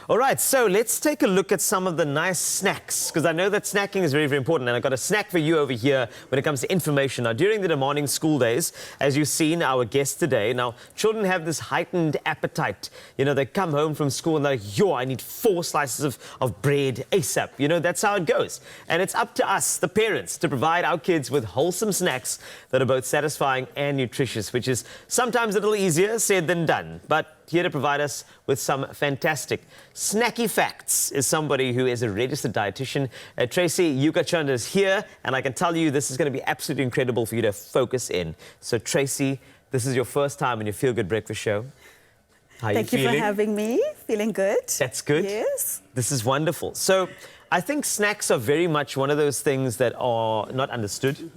All right, so let's take a look at some of the nice snacks, because I know that snacking is very, very important, and I've got a snack for you over here when it comes to information. Now, during the demanding school days, as you've seen our guest today, now, children have this heightened appetite. You know, they come home from school and they're like, yo, I need 4 slices of bread ASAP. You know, that's how it goes. And it's up to us, the parents, to provide our kids with wholesome snacks that are both satisfying and nutritious, which is sometimes a little easier said than done. But here to provide us with some fantastic snacky facts is somebody who is a registered dietitian. Tracy Yukachanda is here, and I can tell you this is going to be absolutely incredible for you to focus in. So, Tracy, this is your first time on your Feel Good Breakfast Show. How are you feeling? Thank you for having me. Feeling good. That's good. Yes. This is wonderful. So, I think snacks are very much one of those things that are not understood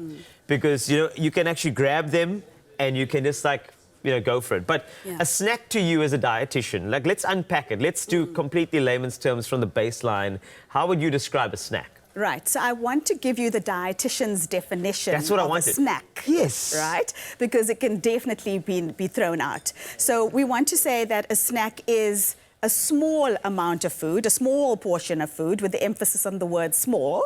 because, you know, you can actually grab them and you can just like, you know, go for it. But a snack to you as a dietitian, like, let's unpack it. Let's do completely layman's terms from the baseline. How would you describe a snack? Right. So I want to give you the dietitian's definition That's what I of wanted. a snack. Yes. Right? Because it can definitely be thrown out. So we want to say that a snack is a small amount of food, a small portion of food, with the emphasis on the word small,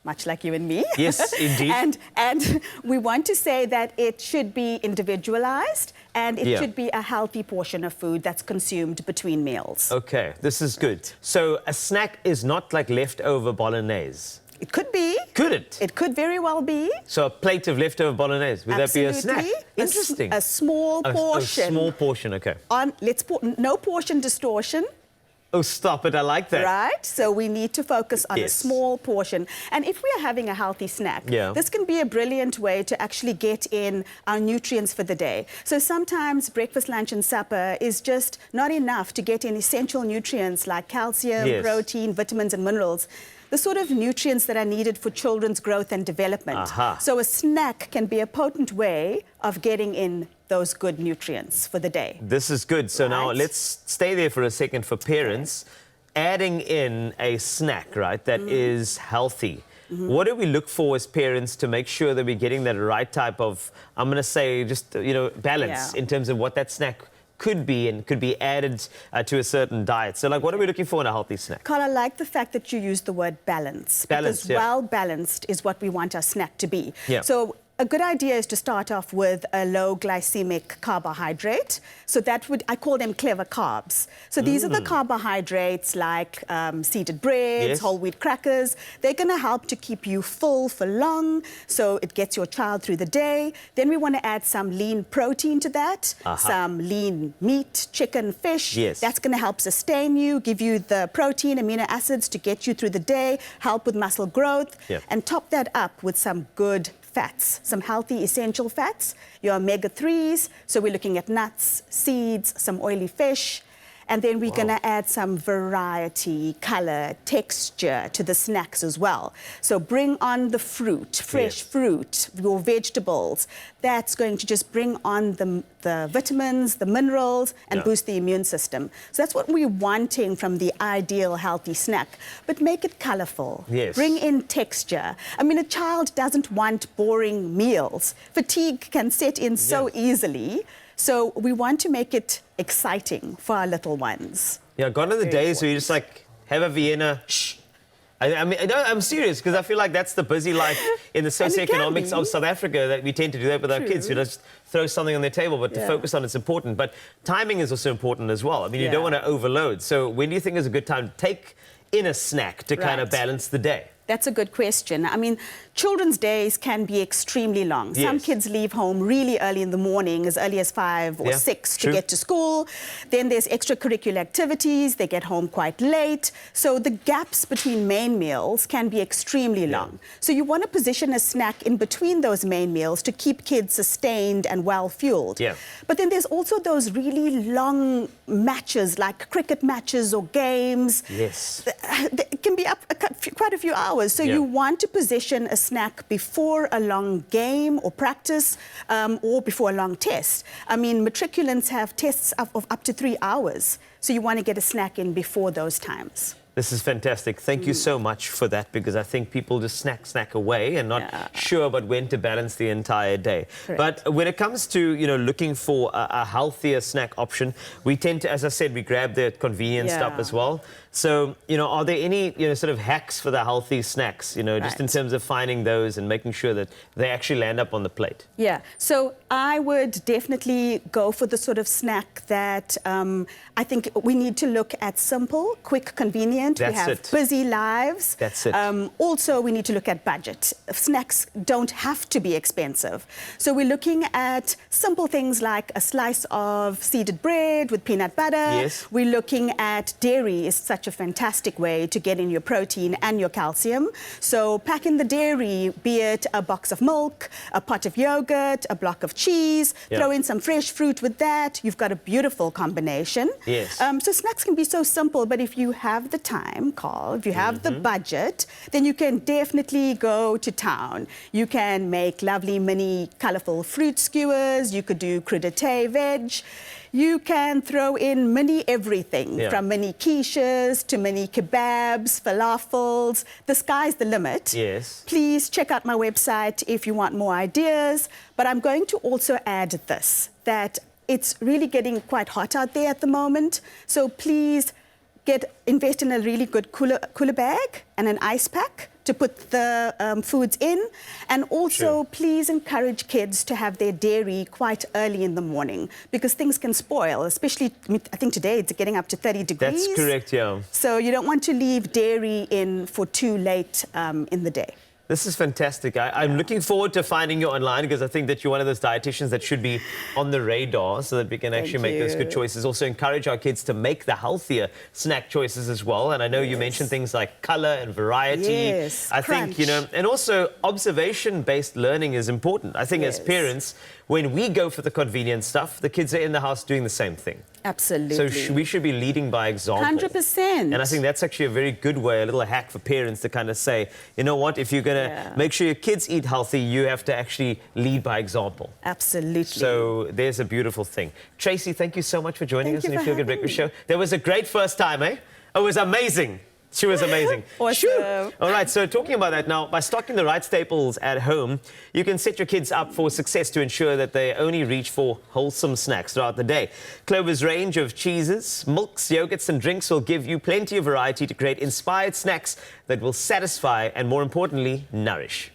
much like you and me. Yes, indeed. and we want to say that it should be individualized and it should be a healthy portion of food that's consumed between meals. Okay, this is good. So a snack is not like leftover bolognese. It could be. Could it? It could very well be. So a plate of leftover bolognese, would that be a snack? Interesting. A small portion. A small portion, okay. No portion distortion. Oh, stop it, I like that. Right? So we need to focus on a small portion. And if we are having a healthy snack, this can be a brilliant way to actually get in our nutrients for the day. So sometimes breakfast, lunch and supper is just not enough to get in essential nutrients like calcium, protein, vitamins and minerals. The sort of nutrients that are needed for children's growth and development. So a snack can be a potent way of getting in those good nutrients for the day. This is good. So now let's stay there for a second for parents. Adding in a snack, right, that is healthy. What do we look for as parents to make sure that we're getting that right type of, I'm going to say, just, you know, balance in terms of what that snack could be and could be added to a certain diet? So, like, what are we looking for in a healthy snack? Carl, I like the fact that you use the word balance. Balance, because well-balanced is what we want our snack to be. So a good idea is to start off with a low glycemic carbohydrate. So that would, I call them clever carbs. So these are the carbohydrates like seeded breads, whole wheat crackers. They're going to help to keep you full for long, so it gets your child through the day. Then we want to add some lean protein to that, some lean meat, chicken, fish. That's going to help sustain you, give you the protein, amino acids to get you through the day, help with muscle growth, and top that up with some good fats, some healthy essential fats, your omega-3s. So we're looking at nuts, seeds, some oily fish, and then we're going to add some variety, color, texture to the snacks as well. So bring on the fruit, fresh fruit, your vegetables. That's going to just bring on the vitamins, the minerals, and boost the immune system. So that's what we're wanting from the ideal healthy snack. But make it colorful. Bring in texture. I mean, a child doesn't want boring meals. Fatigue can set in so easily. So we want to make it exciting for our little ones. Yeah, gone are the days where you just like have a Vienna, I mean, I'm serious, because I feel like that's the busy life in the socioeconomics of South Africa, that we tend to do that with our kids. We just throw something on their table, but to focus on it's important. But timing is also important as well. I mean, you don't want to overload. So when do you think is a good time to take in a snack to kind of balance the day? That's a good question. I mean, children's days can be extremely long. Some kids leave home really early in the morning, as early as 5 or 6 to get to school. Then there's extracurricular activities. They get home quite late. So the gaps between main meals can be extremely long. So you want to position a snack in between those main meals to keep kids sustained and well-fueled. But then there's also those really long matches, like cricket matches or games. It can be up quite a few hours. So you want to position a snack before a long game or practice or before a long test. I mean, matriculants have tests of up to 3 hours. So you want to get a snack in before those times. This is fantastic. Thank you so much for that, because I think people just snack away and not sure about when to balance the entire day. Correct. But when it comes to, looking for a healthier snack option, we tend to, as I said, we grab the convenience stuff as well. So, are there any, sort of hacks for the healthy snacks, just in terms of finding those and making sure that they actually land up on the plate? Yeah, so I would definitely go for the sort of snack that I think we need to look at simple, quick, convenient. That's we have it. Busy lives. That's it. Also, we need to look at budget. Snacks don't have to be expensive. So we're looking at simple things like a slice of seeded bread with peanut butter. Yes. We're looking at dairy is such a fantastic way to get in your protein and your calcium. So pack in the dairy, be it a box of milk, a pot of yogurt, a block of cheese, throw in some fresh fruit with that. You've got a beautiful combination. Yes. So snacks can be so simple, but if you have the time, Carl, if you have the budget, then you can definitely go to town. You can make lovely mini colorful fruit skewers. You could do crudité veg. You can throw in mini everything, from mini quiches to mini kebabs, falafels. The sky's the limit. Yes. Please check out my website if you want more ideas. But I'm going to also add this, that it's really getting quite hot out there at the moment. So please invest in a really good cooler bag and an ice pack to put the foods in. And also, please encourage kids to have their dairy quite early in the morning, because things can spoil, especially, I think today it's getting up to 30 degrees. That's correct, yeah. So you don't want to leave dairy in for too late in the day. This is fantastic. I'm looking forward to finding you online, because I think that you're one of those dietitians that should be on the radar, so that we can actually make those good choices. Also encourage our kids to make the healthier snack choices as well. And I know you mentioned things like color and variety. Yes, I think, and also observation-based learning is important. I think as parents, when we go for the convenient stuff, the kids are in the house doing the same thing. Absolutely. So we should be leading by example. 100%. And I think that's actually a very good way, a little hack for parents to kind of say, you know what, if you're going to make sure your kids eat healthy, you have to actually lead by example. Absolutely. So there's a beautiful thing. Tracy, thank you so much for joining us on the Feel Good Breakfast Show. That was a great first time, eh? It was amazing. She was amazing. Awesome. All right, so talking about that now, by stocking the right staples at home, you can set your kids up for success to ensure that they only reach for wholesome snacks throughout the day. Clover's range of cheeses, milks, yogurts and drinks will give you plenty of variety to create inspired snacks that will satisfy and, more importantly, nourish.